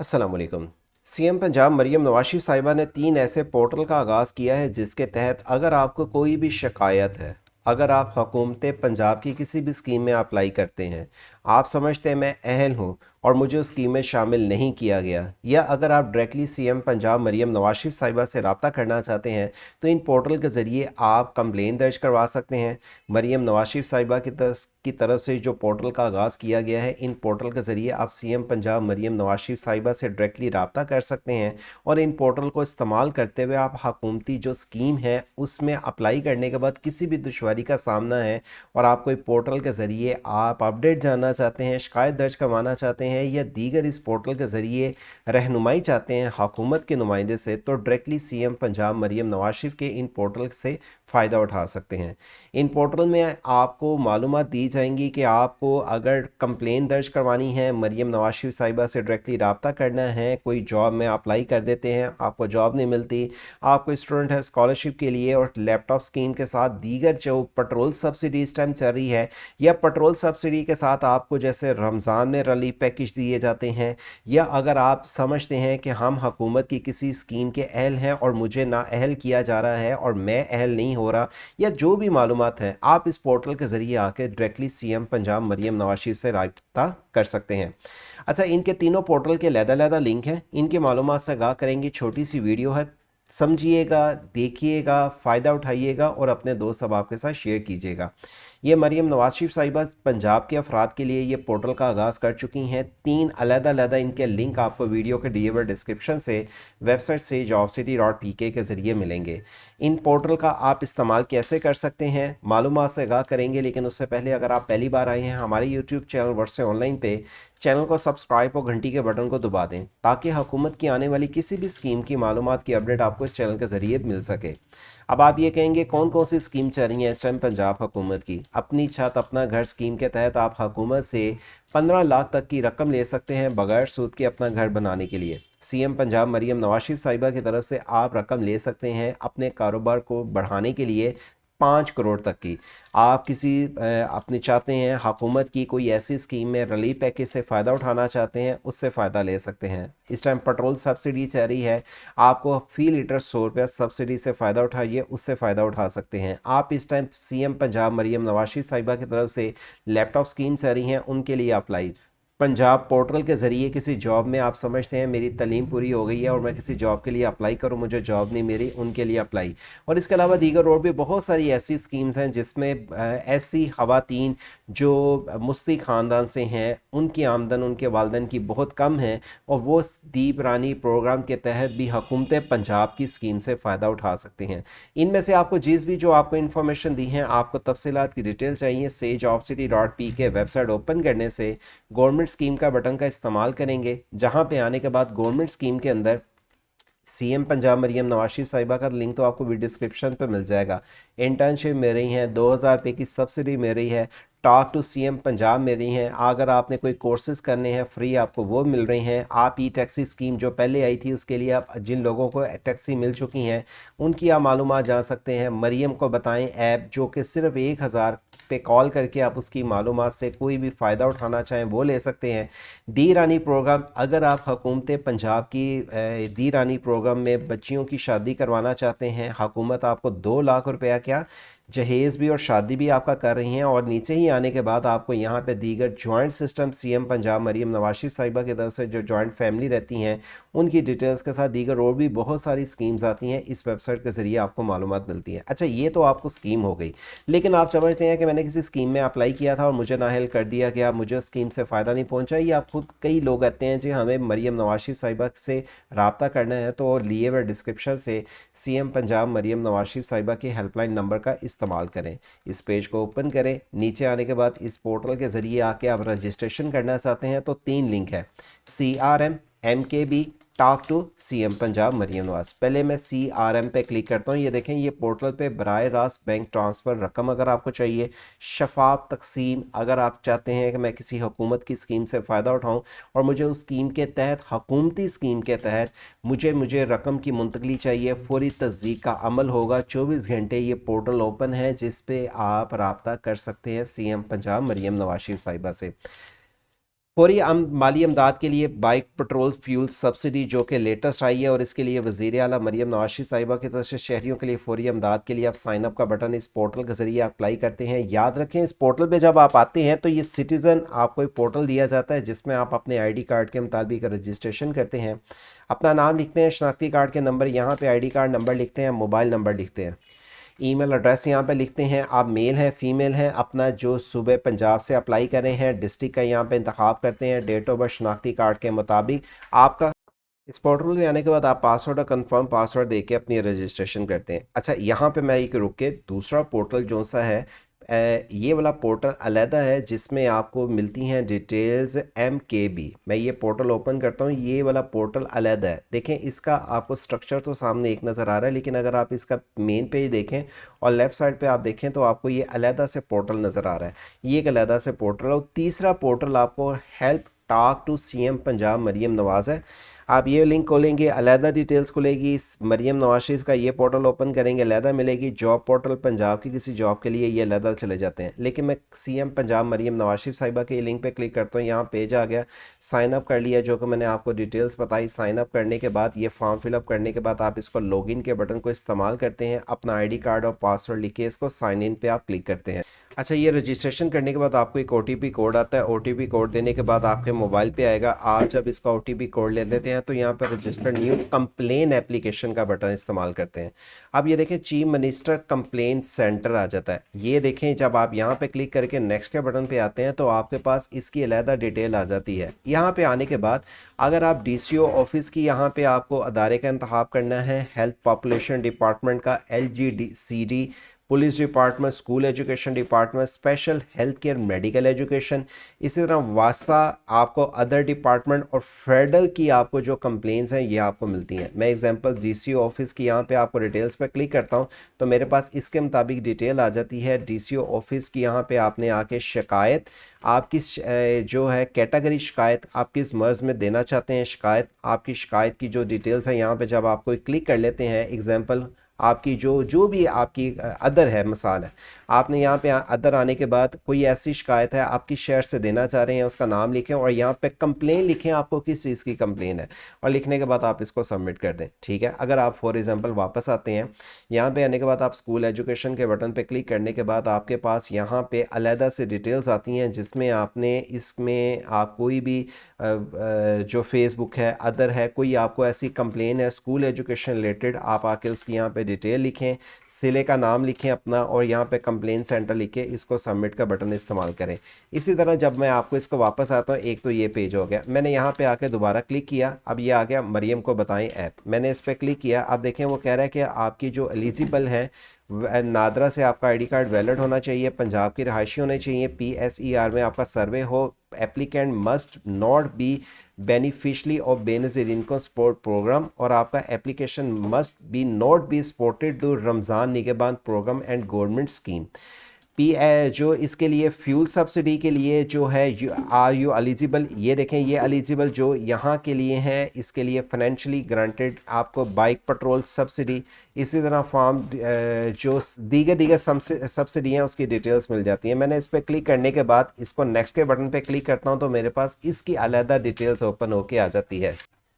अस्सलाम वालेकुम। सीएम पंजाब मरियम नवाज शरीफ साहिबा ने 3 ऐसे पोर्टल का आगाज़ किया है जिसके तहत अगर आपको कोई भी शिकायत है, अगर आप हुकूमत पंजाब की किसी भी स्कीम में अप्लाई करते हैं, आप समझते हैं मैं अहल हूँ और मुझे उस स्कीम में शामिल नहीं किया गया, या अगर आप डायरेक्टली सीएम पंजाब मरियम नवाज शरीफ साहिबा से रब्ता करना चाहते हैं तो इन पोर्टल के ज़रिए आप कंप्लेन दर्ज करवा सकते हैं। मरियम नवाज शरीफ साहिबा की तरफ से जो पोर्टल का आगाज़ किया गया है, इन पोर्टल के ज़रिए आप सीएम पंजाब मरियम नवाज शरीफ साहिबा से डायरेक्टली रब्ता कर सकते हैं और इन पोर्टल को इस्तेमाल करते हुए आप हुकूमती जो स्कीम है उसमें अप्लाई करने के बाद किसी भी दुश्वारी का सामना है और आप कोई पोर्टल के ज़रिए आप अपडेट जानना चाहते हैं, शिकायत दर्ज करवाना चाहते हैं या दीगर इस पोर्टल के ज़रिए रहनुमाई चाहते हैं हुकूमत के नुमाइंदे से, तो डायरेक्टली सीएम पंजाब मरियम नवाज शरीफ के इन पोर्टल से फ़ायदा उठा सकते हैं। इन पोर्टल में आपको मालूमात दी जाएंगी कि आपको अगर कंप्लेन दर्ज करवानी है, मरियम नवाज शरीफ साहिबा से डायरेक्टली रब्ता करना है, कोई जॉब में अप्लाई कर देते हैं, आपको जॉब नहीं मिलती, आप कोई स्टूडेंट है स्कॉलरशिप के लिए और लैपटॉप स्कीम के साथ दीगर जो पेट्रोल सब्सिडी इस टाइम चल रही है, या पेट्रोल सब्सिडी के साथ आपको जैसे रमज़ान में रिलीफ पैकेज दिए जाते हैं, या अगर आप समझते हैं कि हम हुकूमत की किसी स्कीम के अहल हैं और मुझे ना अहल किया जा रहा है और मैं अहल नहीं हो रहा, या जो भी मालूमात हैं, आप इस पोर्टल के ज़रिए आकर डायरेक्टली सीएम पंजाब मरियम नवाज शरीफ से रब्ता कर सकते हैं। अच्छा, इनके तीनों पोर्टल के अलग-अलग लिंक हैं, इनके मालूमात से आगाह करेंगे। छोटी सी वीडियो है, समझिएगा, देखिएगा, फ़ायदा उठाइएगा और अपने दोस्त अहबाब के साथ शेयर कीजिएगा। ये मरियम नवाज शरीफ साहिबा पंजाब के अफराद के लिए ये पोर्टल का आगाज़ कर चुकी हैं। 3 अलग-अलग इनके लिंक आपको वीडियो के दिए हुए डिस्क्रिप्शन से वेबसाइट से jobcity.pk के ज़रिए मिलेंगे। इन पोर्टल का आप इस्तेमाल कैसे कर सकते हैं मालूमात से आगाह करेंगे, लेकिन उससे पहले अगर आप पहली बार आए हैं हमारे यूट्यूब चैनल वर्ड से ऑनलाइन पे, चैनल को सब्सक्राइब और घंटी के बटन को दबा दें ताकि हुकूमत की आने वाली किसी भी स्कीम की मालूमात की अपडेट आपको इस चैनल के ज़रिए मिल सके। अब आप ये कहेंगे कौन कौन सी स्कीम चल रही है इस टाइम पंजाब हुकूमत की। अपनी छत अपना घर स्कीम के तहत आप हुकूमत से 15 लाख तक की रकम ले सकते हैं बगैर सूद के अपना घर बनाने के लिए। सीएम पंजाब मरियम नवाज शरीफ साहिबा की तरफ से आप रकम ले सकते हैं अपने कारोबार को बढ़ाने के लिए 5 करोड़ तक की। आप किसी अपने चाहते हैं हुकूमत की कोई ऐसी स्कीम में रिलीफ पैकेज से फ़ायदा उठाना चाहते हैं, उससे फ़ायदा ले सकते हैं। इस टाइम पेट्रोल सब्सिडी चल रही है, आपको फ़ी लीटर 100 रुपया सब्सिडी से फ़ायदा उठाइए, उससे फ़ायदा उठा सकते हैं। आप इस टाइम सीएम पंजाब मरियम नवाज शरीफ साहिबा की तरफ से लैपटॉप स्कीम चल रही हैं, उनके लिए अप्लाई पंजाब पोर्टल के ज़रिए किसी जॉब में आप समझते हैं मेरी तालीम पूरी हो गई है और मैं किसी जॉब के लिए अप्लाई करूं, मुझे जॉब नहीं मिली, उनके लिए अप्लाई। और इसके अलावा दीगर और भी बहुत सारी ऐसी स्कीम्स हैं जिसमें ऐसी ख़वातीन जो मुस्लिम ख़ानदान से हैं, उनकी आमदन उनके वालदैन की बहुत कम है और वो दीप रानी प्रोग्राम के तहत भी हुकूमत पंजाब की स्कीम से फ़ायदा उठा सकते हैं। इनमें से आपको जिस भी जो आपको इन्फॉर्मेशन दी है, आपको तफसीलात की डिटेल चाहिए, से jobcity.pk वेबसाइट ओपन करने से गवर्नमेंट स्कीम का बटन का इस्तेमाल करेंगे, जहां पे आने के बाद गवर्नमेंट स्कीम के अंदर सीएम पंजाब मरियम नवाज शरीफ साहिबा का लिंक तो आपको वीडियो डिस्क्रिप्शन पे मिल जाएगा। इंटर्नशिप मिल रही है, 2000 रुपये की सब्सिडी मिल रही है, टॉक टू सीएम पंजाब मिल रही हैं, अगर आपने कोई कोर्सेज करने हैं फ्री आपको वो मिल रही हैं। आप ई टैक्सी स्कीम जो पहले आई थी उसके लिए आप जिन लोगों को टैक्सी मिल चुकी हैं उनकी आप मालूमात जान सकते हैं। मरियम को बताएं ऐप जो कि सिर्फ 1000 पे कॉल करके आप उसकी मालूमात से कोई भी फ़ायदा उठाना चाहें वो ले सकते हैं। दी रानी प्रोग्राम, अगर आप हुकूमत पंजाब की दी रानी प्रोग्राम में बच्चियों की शादी करवाना चाहते हैं, हुकूमत आपको 2 लाख रुपया क्या जहेज़ भी और शादी भी आपका कर रही हैं, और नीचे ही आने के बाद आपको यहाँ पे दीगर joint system CM Punjab Maryam Nawaz Sharif साहिबा की तरफ से जो जॉइंट फैमिली रहती हैं उनकी डिटेल्स के साथ दीगर और भी बहुत सारी स्कीम्स आती हैं, इस वेबसाइट के ज़रिए आपको मालूमात मिलती हैं। अच्छा, ये तो आपको स्कीम हो गई, लेकिन आप समझते हैं कि मैंने किसी स्कीम में अप्लाई किया था और मुझे नाअहल कर दिया गया, मुझे स्कीम से फ़ायदा नहीं पहुँचा, या आप खुद कई लोग कहते हैं जी हमें मरियम नवाज शरीफ साहिबा से रब्ता करना है, तो लिए हुए डिस्क्रिप्शन से सीएम पंजाब मरियम नवाज शरीफ साहिबा के हेल्पलाइन नंबर का इस्तेमाल करें। इस पेज को ओपन करें, नीचे आने के बाद इस पोर्टल के ज़रिए आके आप रजिस्ट्रेशन करना चाहते हैं तो 3 लिंक है, CRM, MKB, talk to CM Punjab Maryam Nawaz. पहले मैं CRM पे क्लिक करता हूँ। ये देखें, ये पोर्टल पे बराए रास्त बैंक ट्रांसफ़र रकम अगर आपको चाहिए, शफाफ तकसीम अगर आप चाहते हैं कि मैं किसी हुकूमत की स्कीम से फ़ायदा उठाऊँ और मुझे उस स्कीम के तहत, हुकूमती स्कीम के तहत मुझे रकम की मुंतकली चाहिए, फौरी तस्दीक का अमल होगा। 24 घंटे ये पोर्टल ओपन है जिस पे आप रब्ता कर सकते हैं सीएम पंजाब मरियम नवाज शरीफ साहिबा से। फौरी माली इमदाद के लिए बाइक पेट्रोल फ्यूल सब्सिडी जो कि लेटेस्ट आई है, और इसके लिए वज़ीर आला मरियम नवाज साहिबा की तरफ से शहरियों के लिए फौरी इमदाद के लिए आप साइन अप का बटन इस पोर्टल के ज़रिए अप्लाई करते हैं। याद रखें, इस पोर्टल पे जब आप आते हैं तो ये सिटीज़न आपको एक पोर्टल दिया जाता है जिसमें आप अपने ID कार्ड के मुताबिक रजिस्ट्रेशन करते हैं, अपना नाम लिखते हैं, शनाख्ती कार्ड के नंबर यहाँ पर ID कार्ड नंबर लिखते हैं, मोबाइल नंबर लिखते हैं, ईमेल एड्रेस यहाँ पे लिखते हैं, आप मेल हैं फीमेल हैं, अपना जो सूबे पंजाब से अप्लाई कर रहे हैं डिस्ट्रिक्ट का यहाँ पे इंतखाब करते हैं, डेट ऑफ बर्थ शनाख्ती कार्ड के मुताबिक आपका। इस पोर्टल में आने के बाद आप पासवर्ड और कंफर्म पासवर्ड देके अपनी रजिस्ट्रेशन करते हैं। अच्छा, यहाँ पे मैं एक रुक के दूसरा पोर्टल जो सा है, ये वाला पोर्टल अलहदा है जिसमें आपको मिलती हैं डिटेल्स MKB। मैं ये पोर्टल ओपन करता हूँ, ये वाला पोर्टल अलहदा है। देखें, इसका आपको स्ट्रक्चर तो सामने एक नज़र आ रहा है, लेकिन अगर आप इसका मेन पेज देखें और लेफ़्ट साइड पे आप देखें तो आपको ये अलहदा से पोर्टल नज़र आ रहा है। ये एक अलहदा से पोर्टल है। और तीसरा पोर्टल आपको help talk to CM Punjab Maryam Nawaz है। आप ये लिंक खोलेंगे, अलहदा डिटेल्स खुलेगी, मरियम नवाज शरीफ का ये पोर्टल ओपन करेंगे, अलहदा मिलेगी। जॉब पोर्टल पंजाब की किसी जॉब के लिए ये अलहदा चले जाते हैं, लेकिन मैं CM पंजाब मरियम नवाज शरीफ साहिबा के लिंक पे क्लिक करता हूँ। यहाँ पेज आ गया, साइन अप कर लिया, जो कि मैंने आपको डिटेल्स बताई। साइन अप करने के बाद ये फॉर्म फिलअप करने के बाद आप इसको लॉगिन के बटन को इस्तेमाल करते हैं, अपना ID कार्ड और पासवर्ड लिख के इसको साइन इन पे आप क्लिक करते हैं। अच्छा, ये रजिस्ट्रेशन करने के बाद आपको एक OTP कोड आता है। OTP कोड देने के बाद आपके मोबाइल पे आएगा। आप जब इसका OTP कोड ले लेते हैं तो यहाँ पर रजिस्टर्ड न्यू कंप्लेन एप्लीकेशन का बटन इस्तेमाल करते हैं। अब ये देखें, चीफ मिनिस्टर कंप्लेन सेंटर आ जाता है। ये देखें, जब आप यहाँ पे क्लिक करके नेक्स्ट के बटन पे आते हैं तो आपके पास इसकी अलहदा डिटेल आ जाती है। यहाँ पे आने के बाद अगर आप DCO ऑफिस की यहाँ पे आपको अदारे का इंतखाब करना है, हेल्थ पॉपुलेशन डिपार्टमेंट का LGCD, police department, school education department, special health care medical education, इसी तरह वासा आपको अदर डिपार्टमेंट और फेडरल की आपको जो कंप्लेंट्स हैं ये आपको मिलती हैं। मैं एग्जांपल DCO ऑफिस की यहाँ पे आपको डिटेल्स पे क्लिक करता हूँ तो मेरे पास इसके मुताबिक डिटेल आ जाती है। DCO ऑफिस की यहाँ पे आपने आके शिकायत, आप किस जो है कैटेगरी शिकायत आप किस मर्ज में देना चाहते हैं शिकायत, आपकी शिकायत की जो डिटेल्स हैं यहाँ पे जब आप कोई क्लिक कर लेते हैं, एग्जांपल आपकी जो भी आपकी अदर है, मिसाल है, आपने यहाँ पे अदर आने के बाद कोई ऐसी शिकायत है आप किस शहर से देना चाह रहे हैं, उसका नाम लिखें और यहाँ पे कंप्लेन लिखें, आपको किस चीज़ की कंप्लेन है, और लिखने के बाद आप इसको सबमिट कर दें। ठीक है। अगर आप फॉर एग्जांपल वापस आते हैं, यहाँ पे आने के बाद आप स्कूल एजुकेशन के बटन पे क्लिक करने के बाद आपके पास यहाँ पे अलहदा से डिटेल्स आती हैं जिसमें आपने इसमें आप कोई भी जो फेसबुक है, अदर है, कोई आपको ऐसी कंप्लेन है स्कूल एजुकेशन रिलेटेड, आप आके उसकी यहाँ पे डिटेल लिखें, ज़िले का नाम लिखें अपना और यहाँ पे कंप्लेन सेंटर लिखे, इसको सबमिट का बटन इस्तेमाल करें। इसी तरह जब मैं आपको इसको वापस आता हूँ, एक तो ये पेज हो गया, मैंने यहाँ पे आके दोबारा क्लिक किया, अब ये आ गया मरियम को बताएं ऐप, मैंने इस पर क्लिक किया। आप देखें वो कह रहा है कि आपकी जो एलिजिबल है नादरा से आपका ID कार्ड वैलिड होना चाहिए, पंजाब की रहायशी होनी चाहिए, PSER में आपका सर्वे हो, applicant must not be beneficially or Benazir income support programme, और आपका application must be not be supported दो Ramzan Nigehban programme and government scheme. जो इसके लिए फ्यूल सब्सिडी के लिए जो है आर यू एलिजिबल, ये देखें ये एलिजिबल जो यहाँ के लिए हैं, इसके लिए फाइनेंशियली ग्रांटेड आपको बाइक पेट्रोल सब्सिडी, इसी तरह फार्म जो दीगर सब्सिडी हैं उसकी डिटेल्स मिल जाती हैं। मैंने इस पर क्लिक करने के बाद इसको नेक्स्ट के बटन पे क्लिक करता हूँ तो मेरे पास इसकी अलहदा डिटेल्स ओपन होके आ जाती है।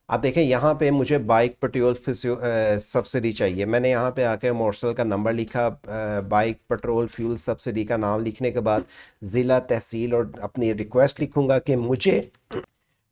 आप देखें यहाँ पे मुझे बाइक पेट्रोल सब्सिडी चाहिए, मैंने यहाँ पे आके मोटरसाइकिल का नंबर लिखा, बाइक पेट्रोल फ्यूल सब्सिडी का नाम लिखने के बाद ज़िला तहसील और अपनी रिक्वेस्ट लिखूँगा कि मुझे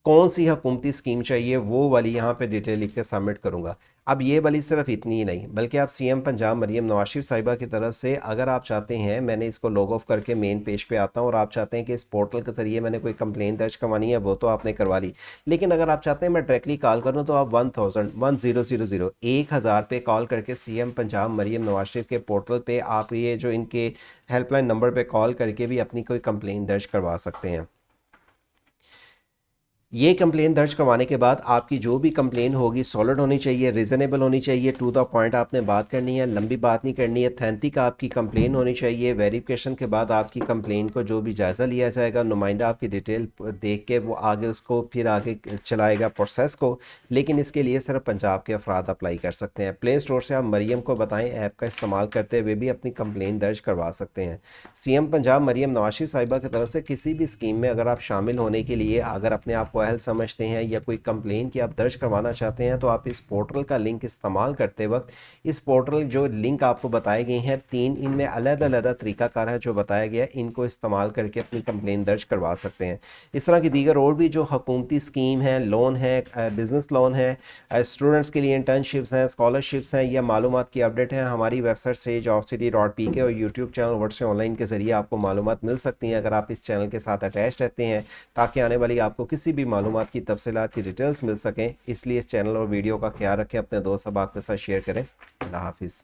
कौन सी हुकूमती स्कीम चाहिए, वो वाली यहाँ पे डिटेल लिख के सबमिट करूँगा। अब ये वाली सिर्फ इतनी ही नहीं बल्कि आप CM पंजाब मरियम नवाज शरीफ साहिबा की तरफ से अगर आप चाहते हैं, मैंने इसको लॉग ऑफ करके मेन पेज पे आता हूँ और आप चाहते हैं कि इस पोर्टल के ज़रिए मैंने कोई कंप्लेन दर्ज करवानी है, वो तो आपने करवा ली, लेकिन अगर आप चाहते हैं मैं डायरेक्टली कॉल करूँ तो आप 1000 पे कॉल करके CM पंजाब मरियम नवाज शरीफ के पोर्टल पर आप ये जो इनके हेल्पलाइन नंबर पर कॉल करके भी अपनी कोई कंप्लेन दर्ज करवा सकते हैं। ये कंप्लेन दर्ज करवाने के बाद आपकी जो भी कंप्लेन होगी सॉलिड होनी चाहिए, रीज़नेबल होनी चाहिए, टू द पॉइंट आपने बात करनी है, लंबी बात नहीं करनी है, ऑथेंटिक आपकी कंप्लेन होनी चाहिए। वेरिफिकेशन के बाद आपकी कंप्लेन को जो भी जायज़ा लिया जाएगा, नुमाइंदा आपकी डिटेल देख के वो आगे उसको फिर आगे चलाएगा प्रोसेस को। लेकिन इसके लिए सिर्फ पंजाब के अफराद अप्लाई कर सकते हैं। प्ले स्टोर से आप मरियम को बताएं ऐप का इस्तेमाल करते हुए भी अपनी कंप्लेन दर्ज करवा सकते हैं। सीएम पंजाब मरियम नवाज शरीफ साहिबा की तरफ से किसी भी स्कीम में अगर आप शामिल होने के लिए अगर अपने आप को अहल समझते हैं या कोई कंप्लेन की आप दर्ज करवाना चाहते हैं तो आप इस पोर्टल का लिंक इस्तेमाल करते वक्त इस पोर्टल जो लिंक आपको बताए गए हैं 3, इनमें अलग-अलग तरीकाकार है जो बताया गया है, इनको इस्तेमाल करके अपनी कंप्लेन दर्ज करवा सकते हैं। इस तरह की दीगर और भी जो हुकूमती स्कीम है, लोन है, बिज़नेस लोन है, स्टूडेंट्स के लिए इंटर्नशिप्स हैं, स्कॉलरशिप्स हैं या मालूमात की अपडेट है, हमारी वेबसाइट से jobcity.pk और यूट्यूब चैनल वर्ड से ऑनलाइन के ज़रिए आपको मालूमात मिल सकती हैं अगर आप इस चैनल के साथ अटैच रहते हैं, ताकि आने वाली आपको किसी भी मालूमात की तफसीलात की डिटेल्स मिल सकें। इसलिए इस चैनल और वीडियो का ख्याल रखें, अपने दोस्त अहबाब के साथ शेयर करें। अल्लाह हाफिज़।